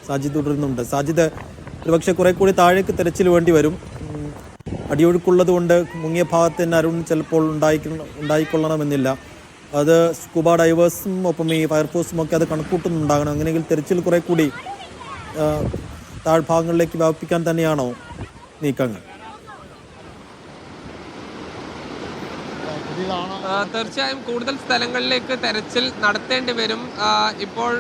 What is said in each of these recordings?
സാജിദ് തുടരുന്നുണ്ട്. സാജിദ്, ഒരുപക്ഷെ കുറെ കൂടി താഴേക്ക് തെരച്ചിൽ വേണ്ടി വരും. അടിയൊഴുക്കുള്ളത് കൊണ്ട് മുങ്ങിയ ഭാഗത്ത് തന്നെ അരുൺ ചിലപ്പോൾ ഉണ്ടായിക്കൊള്ളണമെന്നില്ല. അത് സ്കൂബ ഡൈവേഴ്സും ഒപ്പം ഈ ഫയർഫോഴ്സും ഒക്കെ അത് കണക്കൂട്ടുന്നുണ്ടാകണം. അങ്ങനെയെങ്കിൽ തെരച്ചിൽ കുറെ കൂടി താഴ്ഭാഗങ്ങളിലേക്ക് വ്യാപിപ്പിക്കാൻ തന്നെയാണോ നീക്കങ്ങൾ? തീർച്ചയായും കൂടുതൽ സ്ഥലങ്ങളിലേക്ക് തെരച്ചിൽ നടത്തേണ്ടി വരും. ഇപ്പോൾ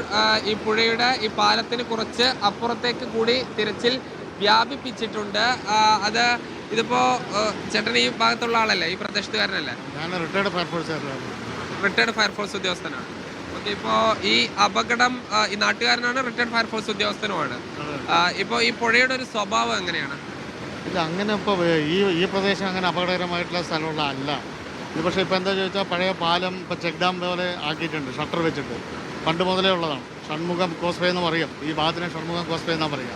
ഈ പുഴയുടെ ഈ പാലത്തിന് കുറച്ച് അപ്പുറത്തേക്ക് കൂടി തിരച്ചിൽ വ്യാപിപ്പിച്ചിട്ടുണ്ട്. അത് ഇതിപ്പോ ചേട്ടൻ ഈ ഭാഗത്തുള്ള ആളല്ലേ, ഈ പ്രദേശത്തുകാരനല്ലേ? റിട്ടയർഡ് ഫയർഫോഴ്സ് ഉദ്യോഗസ്ഥനാണ്. ഓക്കെ, ഇപ്പോൾ ഈ അപകടം ഈ നാട്ടുകാരനാണ്, റിട്ടയർഡ് ഫയർഫോഴ്സ് ഉദ്യോഗസ്ഥനുമാണ്. ഇപ്പോൾ ഈ പുഴയുടെ ഒരു സ്വഭാവം എങ്ങനെയാണ്? ഇല്ല, അങ്ങനെ ഇപ്പോൾ ഈ പ്രദേശം അങ്ങനെ അപകടകരമായിട്ടുള്ള സ്ഥലമുള്ള അല്ല ഇത്. പക്ഷേ ഇപ്പോൾ എന്താ ചോദിച്ചാൽ പഴയ പാലം ഇപ്പോൾ ചെക്ക് ഡാം പോലെ ആക്കിയിട്ടുണ്ട്, ഷട്ടർ വെച്ചിട്ട്. പണ്ട് മുതലേ ഉള്ളതാണ്. ഷൺമുഖം കോസ്വേ എന്ന് പറയും, ഈ ഭാഗത്തിന് ഷൺമുഖം കോസ്വേ എന്നാണ് പറയുക.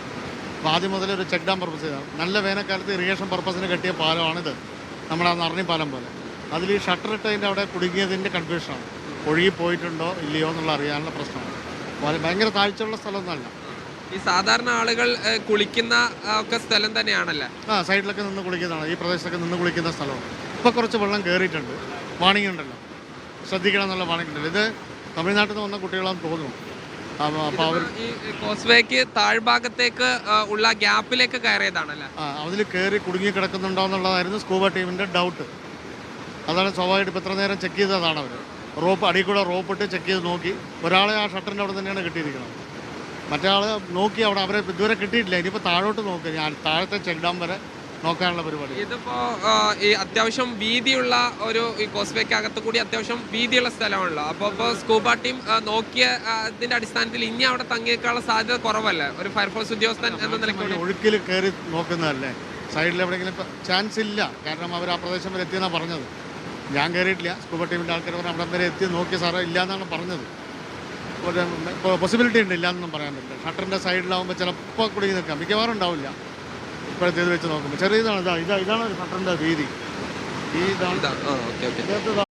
അപ്പോൾ ആദ്യം മുതലേ ഒരു ചെക്ക് ഡാം പർപ്പസ് ചെയ്താണ്. നല്ല വേനൽക്കാലത്ത് ഇറിഗേഷൻ പർപ്പസിന് കെട്ടിയ പാലമാണിത്, നമ്മുടെ നറണി പാലം പോലെ. അതിൽ ഈ ഷട്ടർ ഇട്ടതിൻ്റെ അവിടെ കുടുങ്ങിയതിൻ്റെ കൺഫ്യൂഷനാണ്. ഒഴുകി പോയിട്ടുണ്ടോ ഇല്ലയോ എന്നുള്ള അറിയാനുള്ള പ്രശ്നമാണ്. ഭയങ്കര താഴ്ചയുള്ള സ്ഥലമൊന്നുമല്ല. ഈ സാധാരണ ആളുകൾ കുളിക്കുന്ന ഒക്കെ സ്ഥലം തന്നെയാണല്ലേ? സൈഡിലൊക്കെ നിന്ന് കുളിക്കുന്നതാണ്, ഈ പ്രദേശത്തൊക്കെ നിന്ന് കുളിക്കുന്ന സ്ഥലമാണ്. ഇപ്പോൾ കുറച്ച് വെള്ളം കയറിയിട്ടുണ്ട്. വാണിംഗ് ഉണ്ടല്ലോ, ശ്രദ്ധിക്കണം എന്നുള്ള വാണിംഗ് ഉണ്ടല്ലോ. ഇത് തമിഴ്നാട്ടിൽ നിന്ന് വന്ന കുട്ടികളാണെന്ന് തോന്നുന്നു. അപ്പോൾ അവർ ഈ കോസ്വേക്ക് താഴ്ഭാഗത്തേക്ക് ഉള്ള ഗ്യാപ്പിലേക്ക് കയറിയതാണല്ലേ? അതിൽ കയറി കുടുങ്ങി കിടക്കുന്നുണ്ടോ എന്നുള്ളതായിരുന്നു സ്കൂബ ടീമിൻ്റെ ഡൗട്ട്. അതാണ് സ്വാഭാവികമായിട്ട് ഇപ്പോൾ എത്ര നേരം ചെക്ക് ചെയ്തതാണ് അവർ. റോപ്പ് അടിയിൽ കൂടെ റോപ്പ് ഇട്ട് ചെക്ക് ചെയ്ത് നോക്കി. ഒരാളെ ആ ഷട്ടറിൻ്റെ അവിടെ തന്നെയാണ് കിട്ടിയിരിക്കുന്നത്. മറ്റേ ആൾ നോക്കി, അവിടെ അവരെ ഇതുവരെ കിട്ടിയിട്ടില്ല. ഇനിയിപ്പോൾ താഴോട്ട് നോക്കുക, ഞാൻ താഴത്തെ ചെക്ക് ഡാം വരെ നോക്കാനുള്ള പരിപാടി. ഇതിപ്പോ ഈ അത്യാവശ്യം വീതിയുള്ള ഒരു ഈ കോസ്വേക്ക് അകത്ത് കൂടി അത്യാവശ്യം വീതിയുള്ള സ്ഥലമാണല്ലോ. അപ്പോൾ സ്കൂബ ടീം നോക്കിയ ഇതിന്റെ അടിസ്ഥാനത്തിൽ ഇനി അവിടെ തങ്ങിയേക്കാനുള്ള സാധ്യത കുറവല്ലേ ഒരു ഫയർഫോഴ്സ് ഉദ്യോഗസ്ഥൻ എന്ന നിലയ്ക്ക്? ഒഴുക്കിൽ കയറി നോക്കുന്നതല്ലേ, സൈഡിൽ എവിടെയെങ്കിലും ചാൻസ് ഇല്ല. കാരണം അവർ ആ പ്രദേശം വരെ എത്തിയെന്നാണ് പറഞ്ഞത്. ഞാൻ കയറിയിട്ടില്ല. സ്കൂബ ടീമിൻ്റെ ആൾക്കാർ പറഞ്ഞാൽ അവിടെ വരെ എത്തി നോക്കി സാറേ ഇല്ല എന്നാണ് പറഞ്ഞത്. പോസിബിലിറ്റി ഉണ്ട്, ഇല്ലയെന്നൊന്നും പറയാൻ പറ്റില്ല. ഷട്ടറിൻ്റെ സൈഡിലാവുമ്പോൾ ചിലപ്പോൾ കുടുങ്ങി നിൽക്കാം, മിക്കവാറും ഉണ്ടാവില്ല. ഇപ്പോഴത്തേത് വെച്ച് നോക്കുമ്പോൾ ചെറിയതാണ്. ഇതാണ് ഒരു ഷട്ടറിൻ്റെ വീതി. ഈ ഇതാണ്